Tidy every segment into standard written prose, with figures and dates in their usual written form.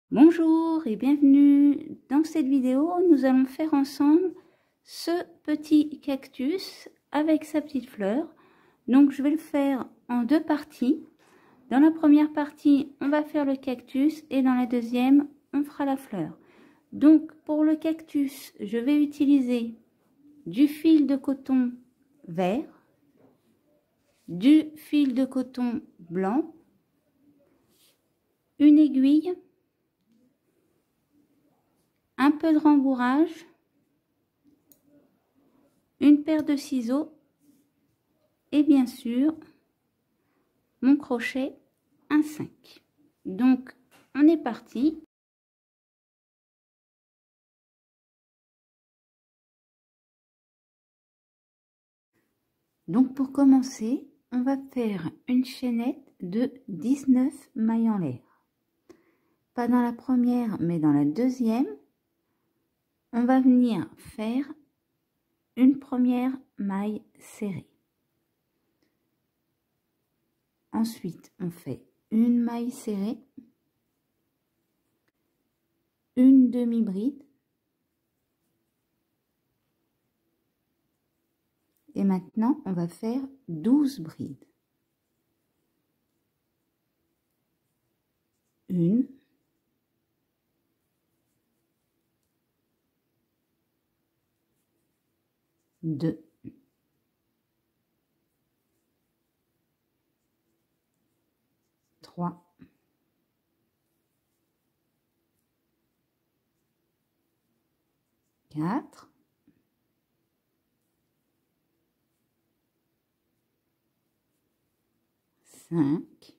Bonjour et bienvenue. Dans cette vidéo, nous allons faire ensemble ce petit cactus avec sa petite fleur. Donc je vais le faire en deux parties. Dans la première partie, on va faire le cactus et dans la deuxième, on fera la fleur. Donc pour le cactus, je vais utiliser du fil de coton vert, du fil de coton blanc, une aiguille, un peu de rembourrage, une paire de ciseaux et bien sûr mon crochet 1,5. Donc on est parti. Donc pour commencer, on va faire une chaînette de 19 mailles en l'air. Pas dans la première mais dans la deuxième, on va venir faire une première maille serrée. Ensuite, on fait une maille serrée, une demi-bride et maintenant on va faire 12 brides. Une, deux, trois, quatre, cinq,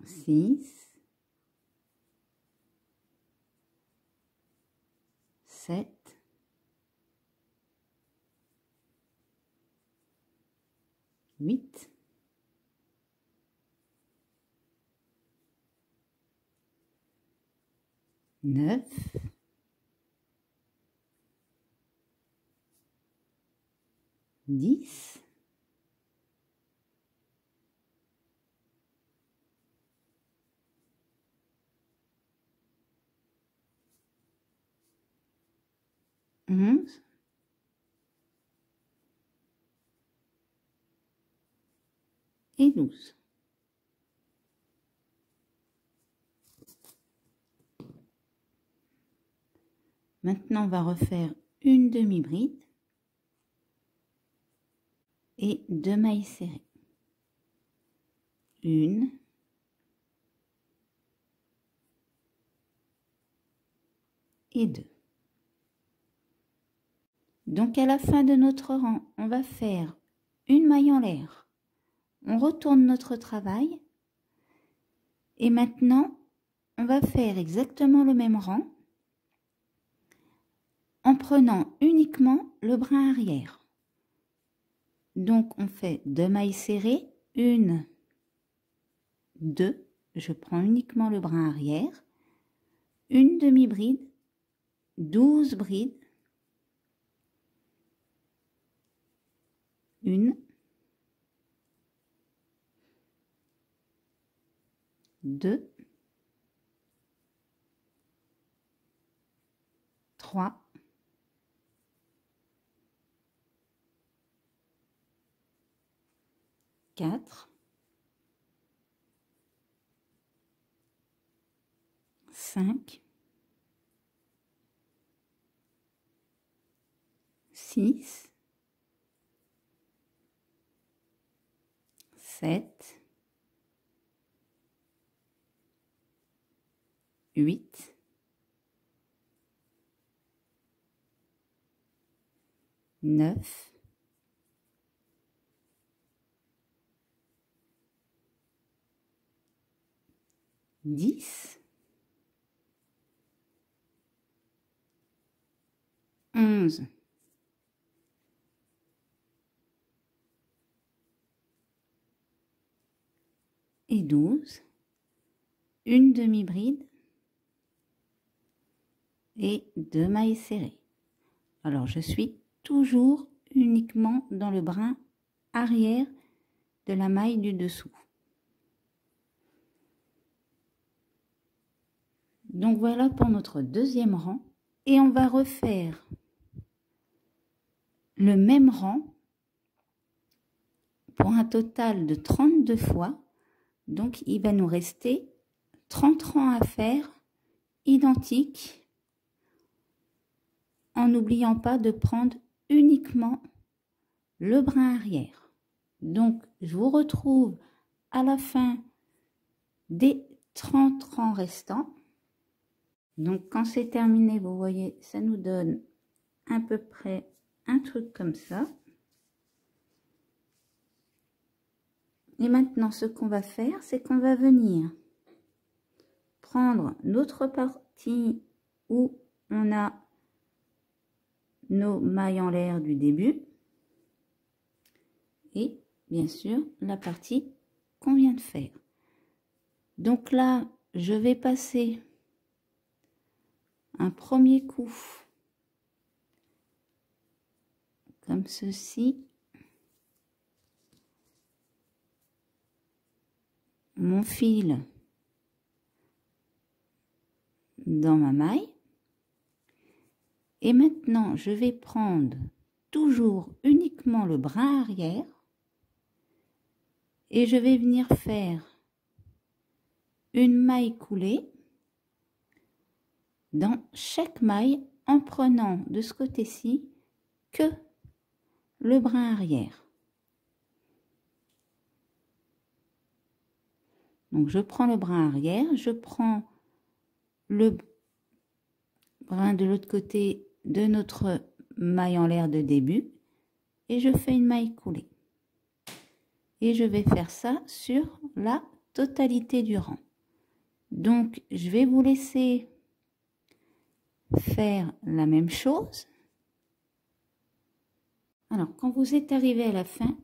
six, sept, huit, neuf, 10, 11, et 12. Maintenant, on va refaire une demi-bride et deux mailles serrées. Une, et deux. Donc à la fin de notre rang, on va faire une maille en l'air. On retourne notre travail et maintenant, on va faire exactement le même rang en prenant uniquement le brin arrière. Donc on fait deux mailles serrées, une, deux, je prends uniquement le brin arrière, une demi-bride, 12 brides, une, deux, trois, quatre, cinq, six, sept, huit, neuf, 10, 11, et 12, une demi-bride et deux mailles serrées. Alors je suis toujours uniquement dans le brin arrière de la maille du dessous. Donc voilà pour notre deuxième rang et on va refaire le même rang pour un total de 32 fois. Donc il va nous rester 30 rangs à faire identiques en n'oubliant pas de prendre uniquement le brin arrière. Donc je vous retrouve à la fin des 30 rangs restants. Donc quand c'est terminé, vous voyez, ça nous donne à peu près un truc comme ça. Et maintenant, ce qu'on va faire, c'est qu'on va venir prendre notre partie où on a nos mailles en l'air du début et bien sûr la partie qu'on vient de faire. Donc là, je vais passer un premier coup comme ceci. Mon fil dans ma maille. Et maintenant, je vais prendre toujours uniquement le brin arrière et je vais venir faire une maille coulée dans chaque maille en prenant de ce côté-ci que le brin arrière. Donc je prends le brin arrière, je prends le brin de l'autre côté de notre maille en l'air de début et je fais une maille coulée. Et je vais faire ça sur la totalité du rang. Donc je vais vous laisser faire la même chose. Alors quand vous êtes arrivé à la fin,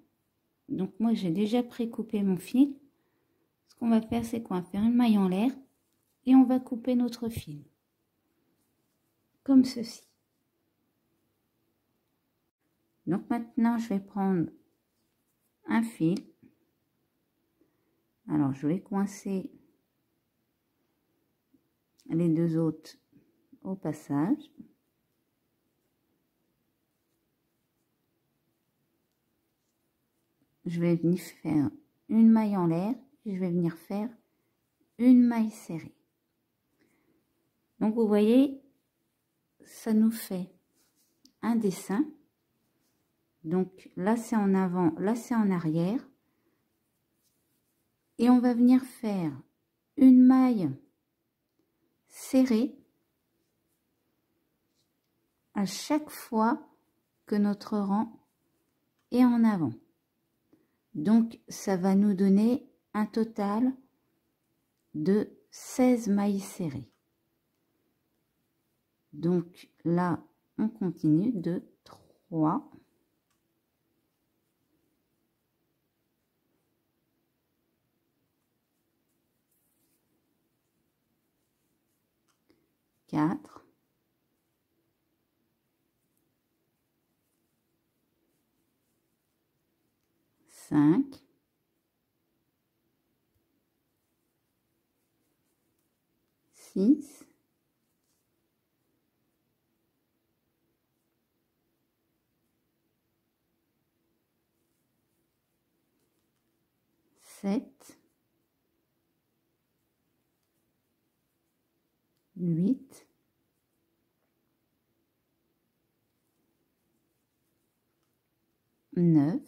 donc moi j'ai déjà pré-coupé mon fil. Ce qu'on va faire, c'est qu'on va faire une maille en l'air et on va couper notre fil comme ceci. Donc maintenant je vais prendre un fil. Alors je vais coincer les deux autres au passage. Je vais venir faire une maille en l'air et je vais venir faire une maille serrée. Donc vous voyez, ça nous fait un dessin. Donc là c'est en avant, là c'est en arrière. Et on va venir faire une maille serrée à chaque fois que notre rang est en avant. Donc ça va nous donner un total de 16 mailles serrées. Donc là on continue de 3, 4, 5, 6, 7, 8, 9,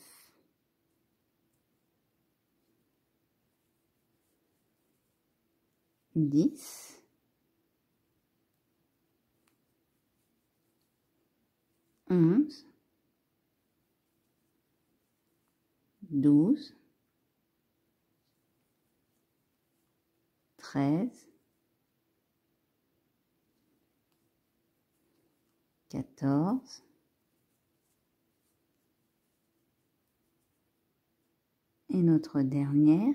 10, 11, 12, 13, 14, et notre dernière,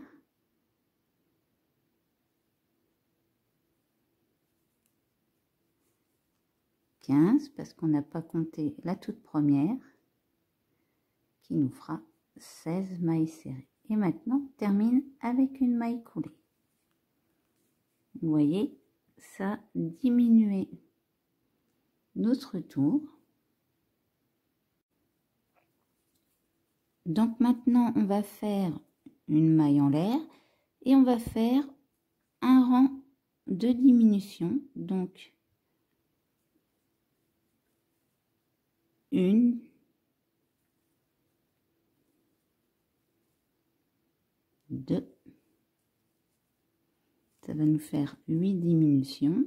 15, parce qu'on n'a pas compté la toute première, qui nous fera 16 mailles serrées. Et maintenant, on termine avec une maille coulée. Vous voyez, ça a diminué notre tour. Donc maintenant, on va faire une maille en l'air et on va faire un rang de diminution. Donc, une, deux, ça va nous faire 8 diminutions.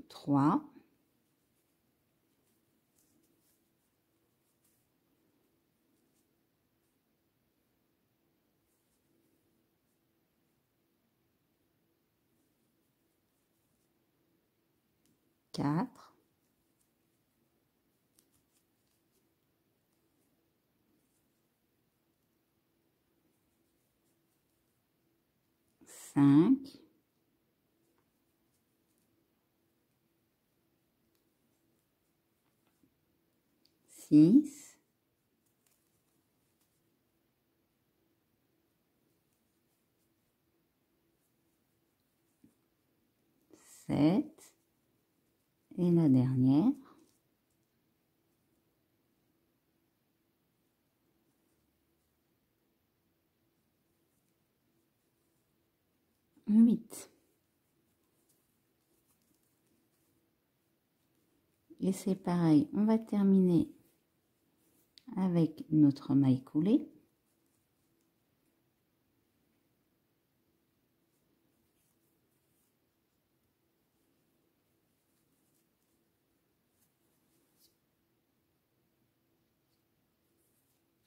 3, 4, 5, 6, 7 et la dernière. 8. Et c'est pareil, on va terminer avec notre maille coulée.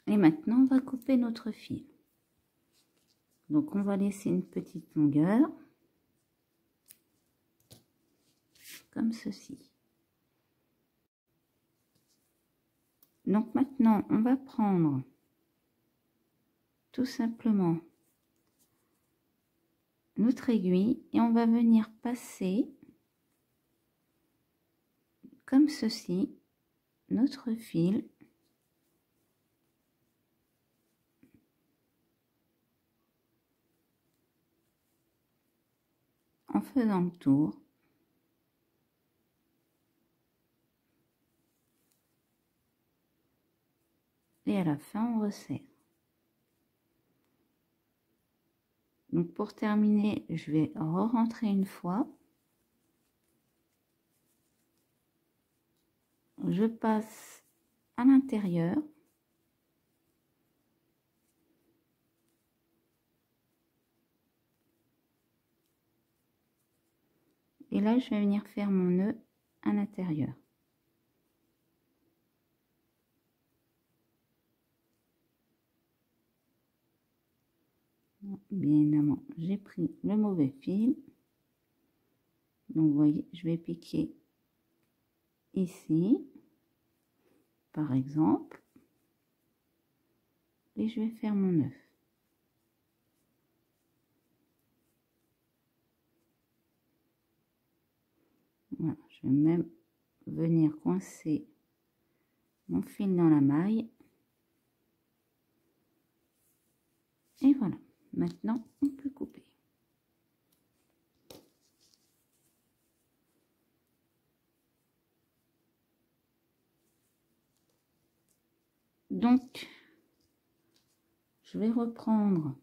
Et maintenant, on va couper notre fil. Donc, on va laisser une petite longueur, comme ceci. Donc, maintenant, on va prendre tout simplement notre aiguille et on va venir passer, comme ceci, notre fil en faisant le tour. Et à la fin, on resserre. Donc pour terminer, je vais re-rentrer une fois. Je passe à l'intérieur. Et là, je vais venir faire mon nœud à l'intérieur. Bien évidemment, j'ai pris le mauvais fil. Donc, vous voyez, je vais piquer ici, par exemple. Et je vais faire mon nœud. Voilà, je vais même venir coincer mon fil dans la maille. Et voilà, maintenant on peut couper. Donc, je vais reprendre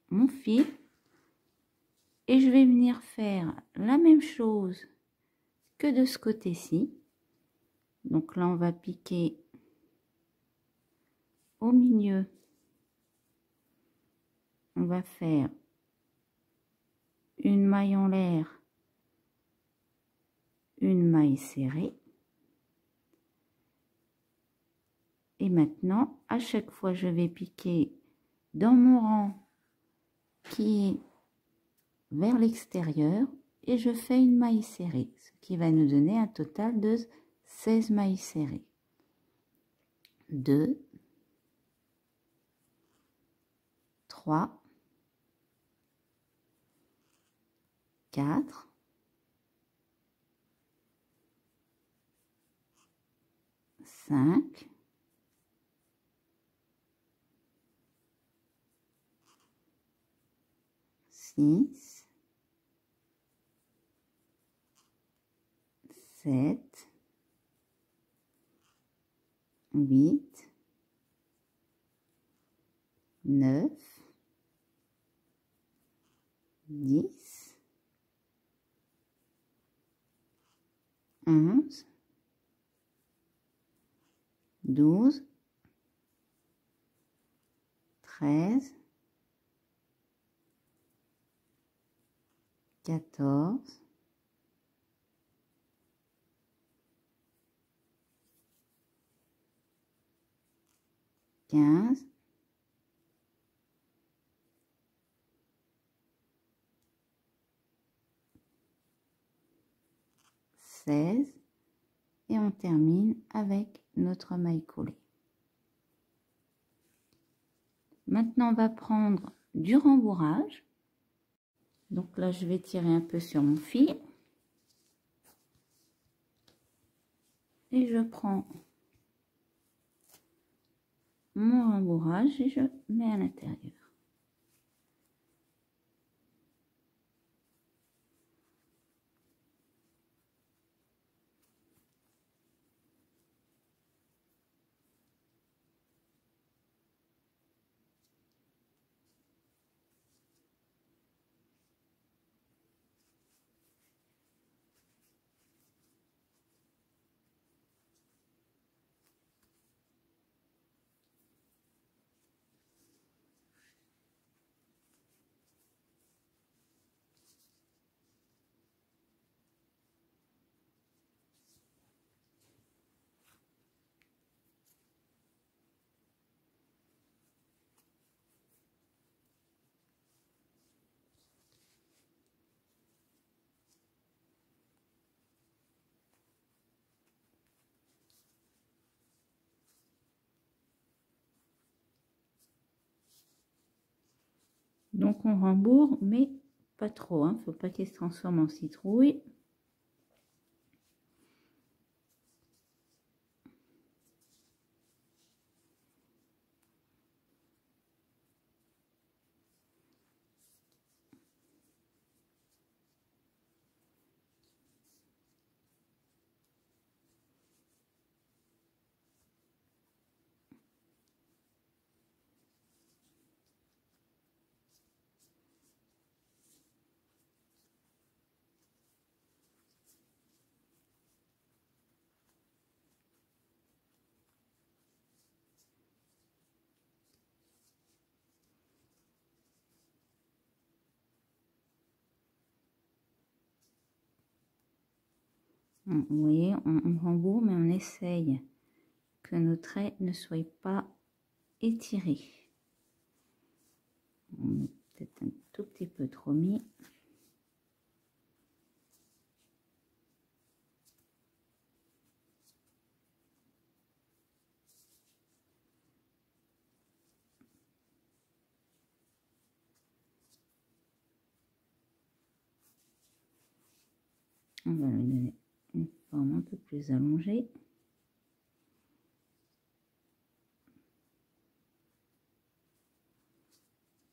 mon fil et je vais venir faire la même chose que de ce côté-ci. Donc là, on va piquer au milieu. On va faire une maille en l'air, une maille serrée. Et maintenant, à chaque fois, je vais piquer dans mon rang qui est vers l'extérieur et je fais une maille serrée, ce qui va nous donner un total de 16 mailles serrées. 2, 3, 4, 5, 6, 7, 8, 9, 10, 11, 12, 13, 14, 15, 16 et on termine avec notre maille collée. Maintenant, on va prendre du rembourrage. Donc là, je vais tirer un peu sur mon fil. Et je prends mon rembourrage et je mets à l'intérieur. Donc on rembourre, mais pas trop, hein. Faut pas qu'il se transforme en citrouille. Vous voyez, on rembourre, mais on essaye que nos traits ne soient pas étirés. On est peut-être un tout petit peu trop mis. On va lui donner une forme un peu plus allongée.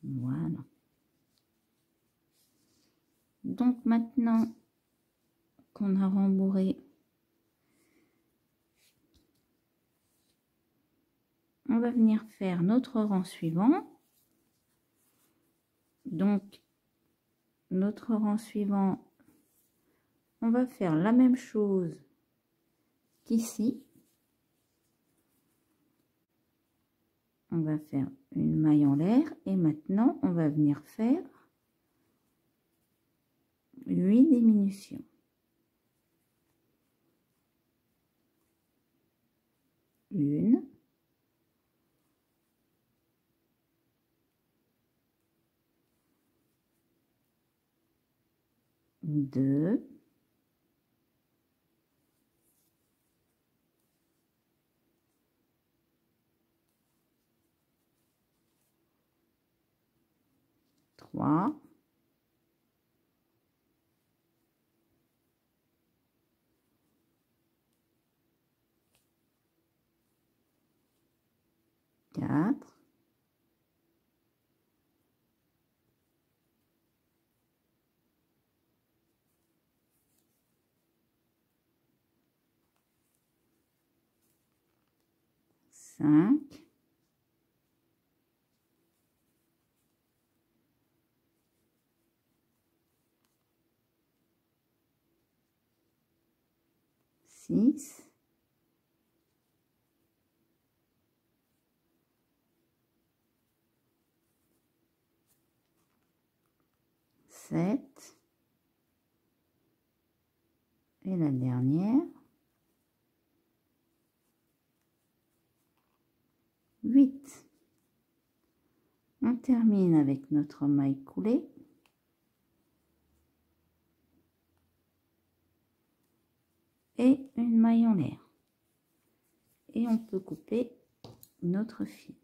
Voilà. Donc maintenant qu'on a rembourré, on va venir faire notre rang suivant. Donc notre rang suivant, on va faire la même chose qu'ici. On va faire une maille en l'air et maintenant on va venir faire 8 diminutions. Une, deux, trois, 4, 5, 6, 7 et la dernière, 8. On termine avec notre maille coulée. Et une maille en l'air. Et on peut couper notre fil.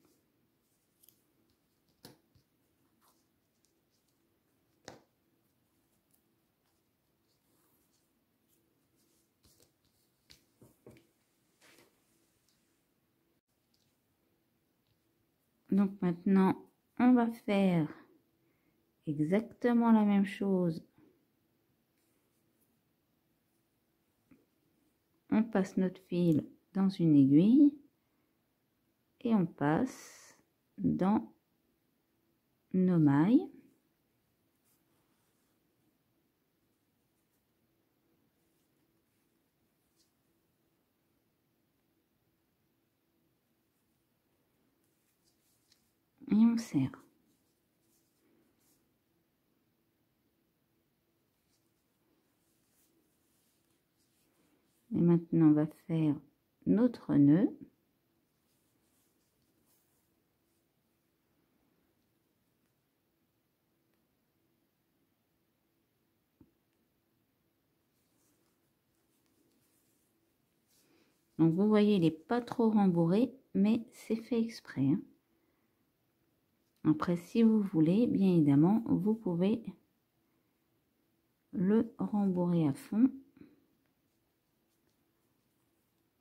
Donc maintenant, on va faire exactement la même chose. On passe notre fil dans une aiguille et on passe dans nos mailles. Et on serre. Et maintenant, on va faire notre nœud. Donc, vous voyez, il n'est pas trop rembourré, mais c'est fait exprès, hein. Après, si vous voulez, bien évidemment, vous pouvez le rembourrer à fond.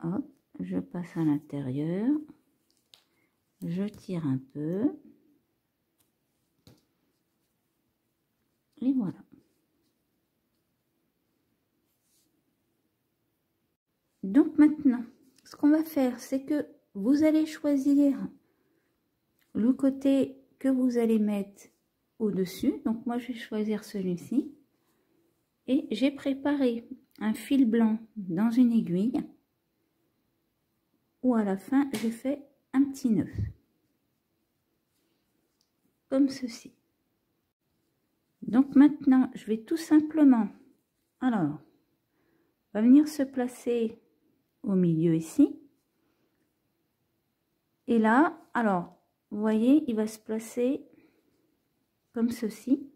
Hop, je passe à l'intérieur. Je tire un peu. Et voilà. Donc maintenant, ce qu'on va faire, c'est que vous allez choisir le côté que vous allez mettre au-dessus. Donc moi, je vais choisir celui-ci. Et j'ai préparé un fil blanc dans une aiguille. Où à la fin, j'ai fait un petit nœud. Comme ceci. Donc maintenant, je vais tout simplement... Alors, on va venir se placer au milieu ici. Et là, alors, vous voyez, il va se placer comme ceci.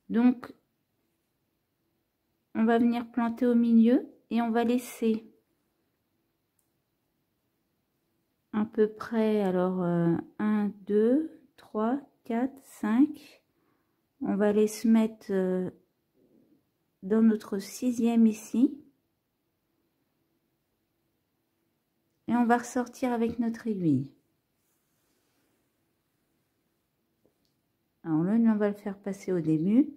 Donc, on va venir planter au milieu et on va laisser à peu près, alors, 1, 2, 3, 4, 5. On va aller se mettre dans notre 6e ici. Et on va ressortir avec notre aiguille. Alors là, on va le faire passer au début.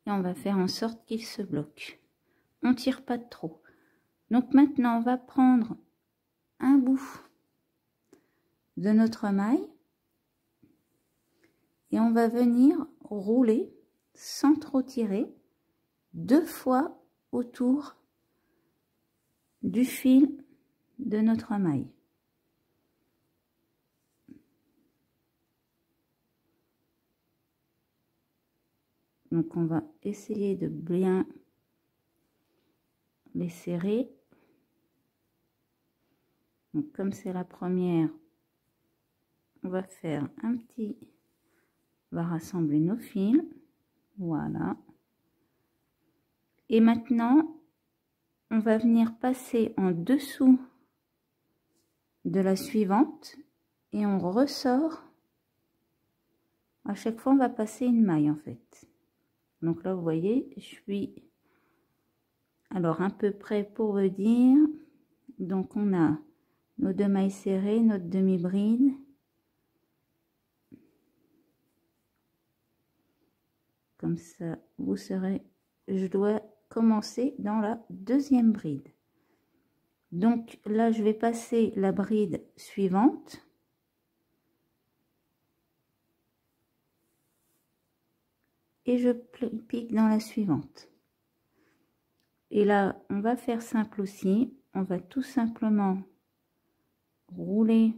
Et on va faire en sorte qu'il se bloque. On tire pas de trop. Donc maintenant, on va prendre un bout de notre maille. Et on va venir rouler sans trop tirer 2 fois autour du fil de notre maille. Donc on va essayer de bien les serrer. Donc comme c'est la première, on va faire un petit... On va rassembler nos fils. Voilà. Et maintenant, on va venir passer en dessous de la suivante et on ressort. À chaque fois, on va passer une maille en fait. Donc là, vous voyez, je suis alors à peu près pour vous dire. Donc on a nos 2 mailles serrées, notre demi-bride. Comme ça, vous serez, je dois commencer dans la 2e bride. Donc là, je vais passer la bride suivante. Et je pique dans la suivante. Et là, on va faire simple aussi. On va tout simplement rouler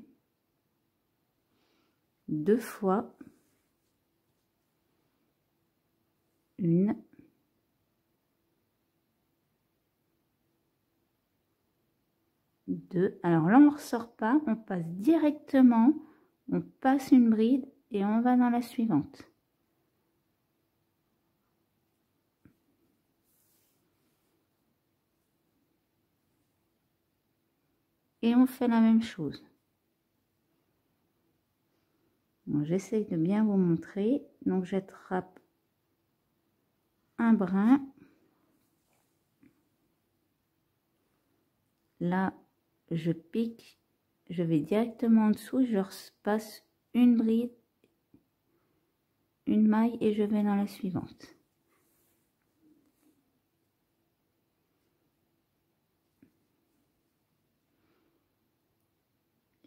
2 fois. 1. 2. Alors là, on ne ressort pas. On passe directement. On passe une bride et on va dans la suivante. Et on fait la même chose. Bon, j'essaye de bien vous montrer. Donc j'attrape un brin. Là, je pique. Je vais directement en dessous. Je passe une bride, une maille et je vais dans la suivante.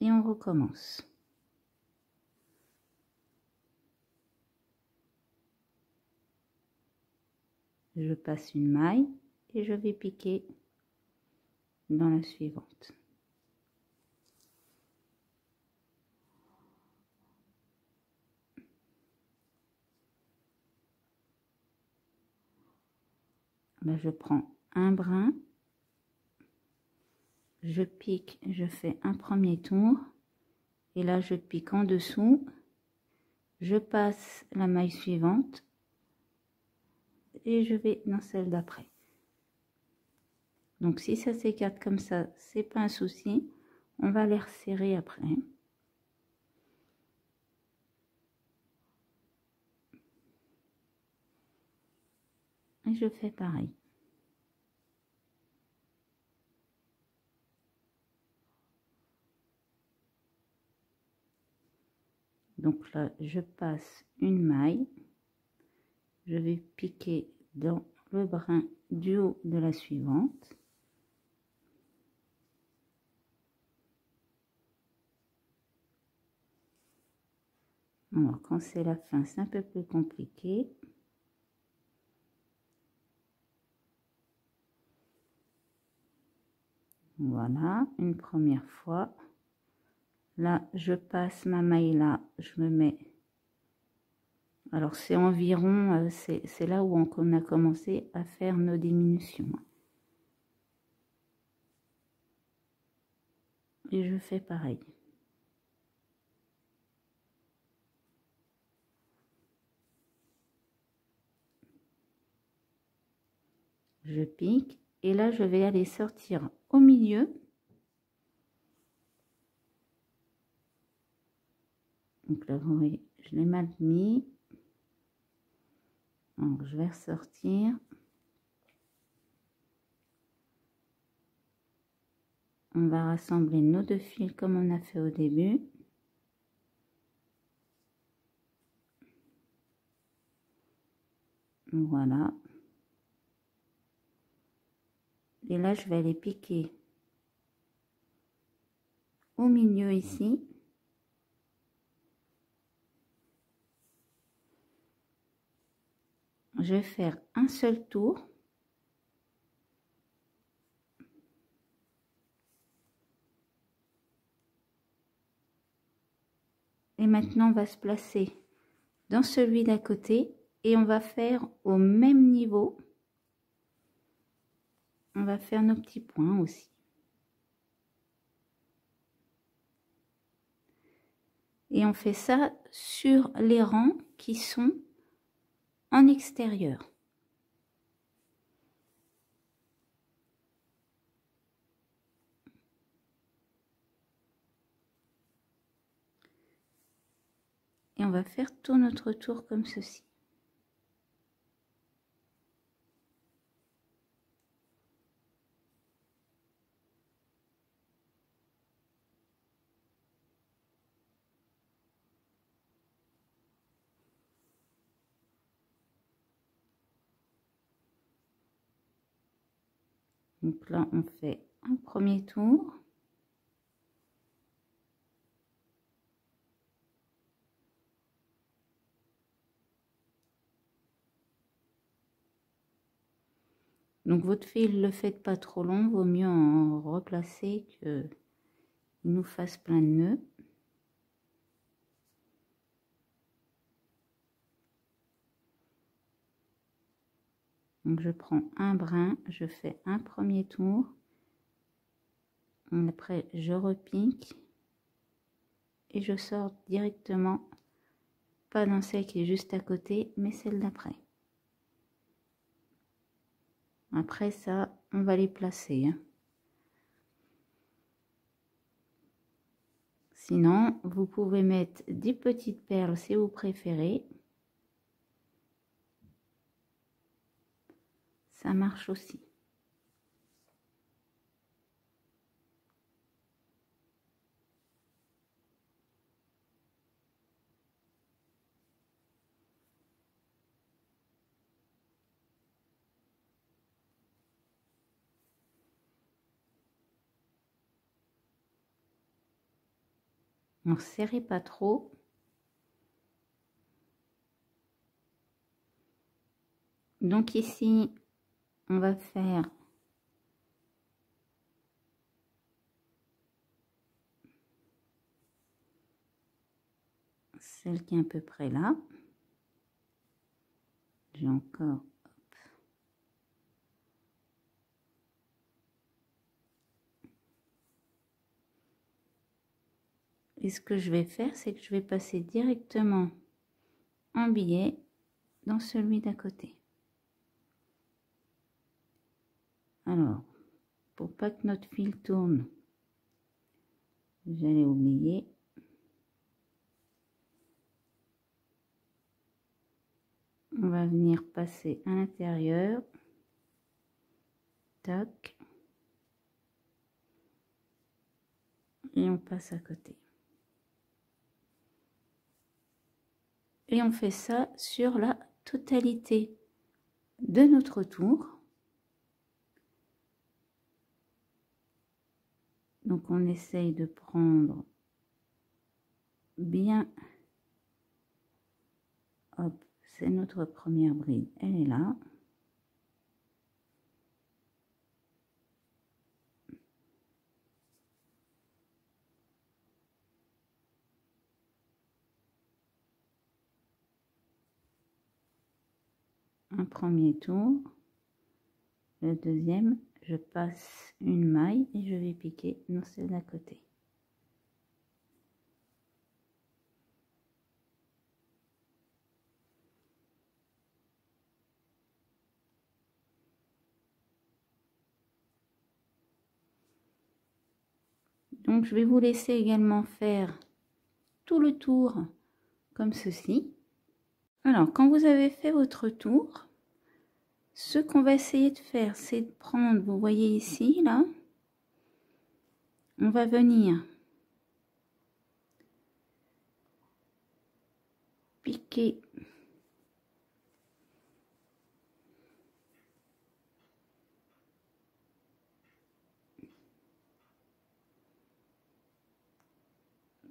Et on recommence. Je passe une maille et je vais piquer dans la suivante. Là, je prends un brin, je pique, je fais un premier tour et là je pique en dessous, je passe la maille suivante et je vais dans celle d'après. Donc si ça s'écarte comme ça, c'est pas un souci, on va les resserrer après. Et je fais pareil. Donc là, je passe une maille, je vais piquer dans le brin du haut de la suivante. Alors, quand c'est la fin, c'est un peu plus compliqué. Voilà, une première fois. Là, je passe ma maille là, je me mets. Alors, c'est environ, c'est là où on a commencé à faire nos diminutions. Et je fais pareil. Je pique et là, je vais aller sortir au milieu. Donc là, vous voyez, je l'ai mal mis. Donc, je vais ressortir. On va rassembler nos 2 fils comme on a fait au début. Voilà. Et là, je vais aller piquer au milieu ici. Je vais faire un seul tour. Et maintenant, on va se placer dans celui d'à côté et on va faire au même niveau. On va faire nos petits points aussi. Et on fait ça sur les rangs qui sont en extérieur. Et on va faire tout notre tour comme ceci. Donc là, on fait un premier tour. Donc votre fil, le faites pas trop long, vaut mieux en replacer que il nous fasse plein de nœuds. Donc je prends un brin, je fais un premier tour. Après je repique et je sors directement, pas dans celle qui est juste à côté, mais celle d'après. Après ça, on va les placer, hein. Sinon, vous pouvez mettre des petites perles si vous préférez. Ça marche aussi. Ne serrez pas trop. Donc ici, on va faire celle qui est à peu près là. J'ai encore. Hop. Et ce que je vais faire, c'est que je vais passer directement un billet dans celui d'à côté. Alors, pour pas que notre fil tourne, j'allais oublier. On va venir passer à l'intérieur. Tac. Et on passe à côté. Et on fait ça sur la totalité de notre tour. Donc on essaye de prendre bien. Hop, c'est notre première bride, elle est là. Un premier tour. Le deuxième, je passe une maille et je vais piquer dans celle d'à côté. Donc je vais vous laisser également faire tout le tour comme ceci. Alors quand vous avez fait votre tour, ce qu'on va essayer de faire, c'est de prendre, vous voyez ici, là, on va venir piquer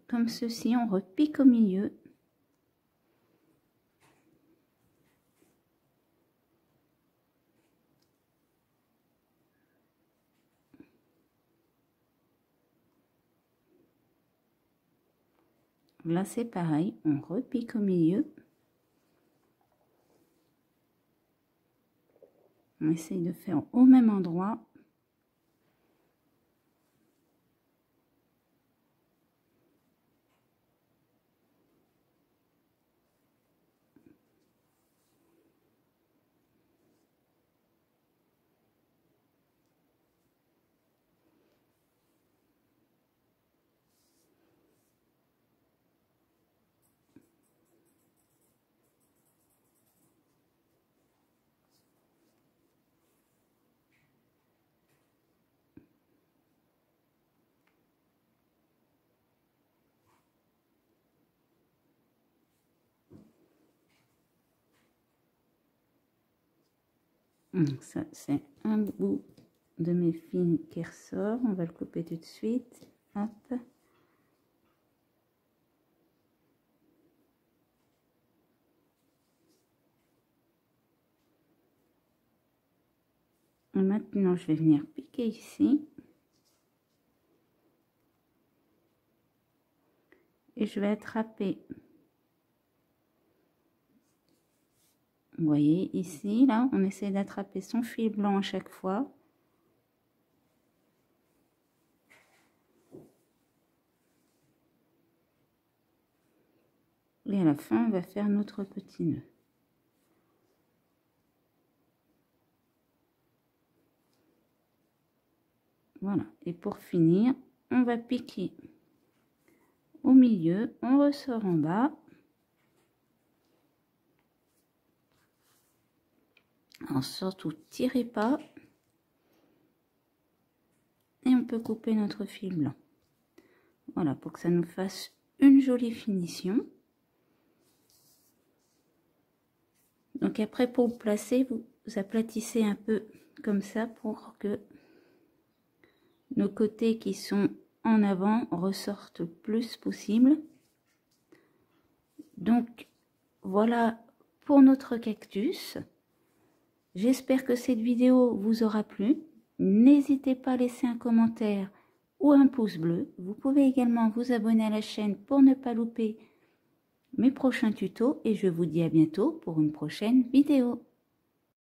comme ceci, on repique au milieu. Là c'est pareil, on repique au milieu. On essaye de faire au même endroit. Ça c'est un bout de mes fils qui ressort. On va le couper tout de suite. Hop. Et maintenant, je vais venir piquer ici. Et je vais attraper. Vous voyez ici, là, on essaie d'attraper son fil blanc à chaque fois. Et à la fin, on va faire notre petit nœud. Voilà. Et pour finir, on va piquer au milieu, on ressort en bas. Alors surtout, tirez pas. Et on peut couper notre fil blanc. Voilà, pour que ça nous fasse une jolie finition. Donc après, pour le placer, vous aplatissez un peu comme ça pour que nos côtés qui sont en avant ressortent le plus possible. Donc voilà pour notre cactus. J'espère que cette vidéo vous aura plu. N'hésitez pas à laisser un commentaire ou un pouce bleu. Vous pouvez également vous abonner à la chaîne pour ne pas louper mes prochains tutos et je vous dis à bientôt pour une prochaine vidéo.